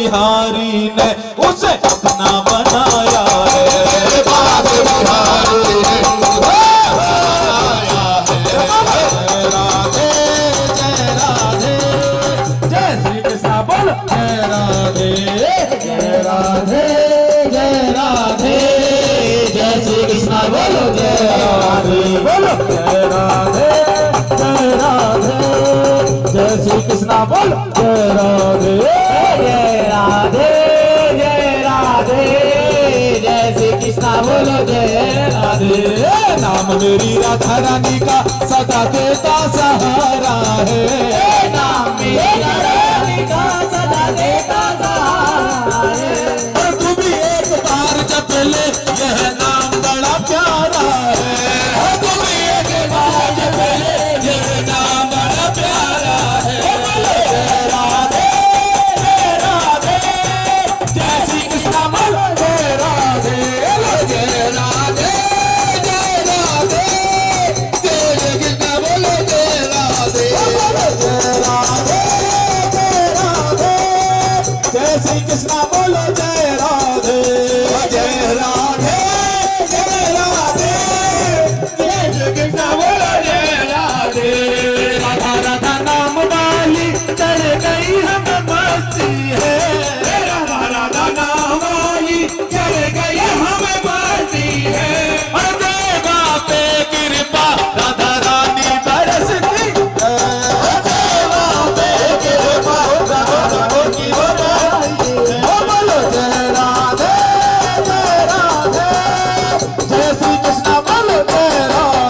बिहारी ने उसे अपना बनाया है, बाग बिहारी ने राधे जय राधे, जय श्री कृष्ण बोल जय राधे जय राधे जय राधे, जय श्री कृष्ण बोलो जय राधे, बोलो जय राधे जय राधे, जय श्री कृष्ण बोलो जय राधे जय राधे जय राधे, जय श्री कृष्ण बोलो जय राधे। नाम मेरी राधा रानी का सदा देता सहारा है,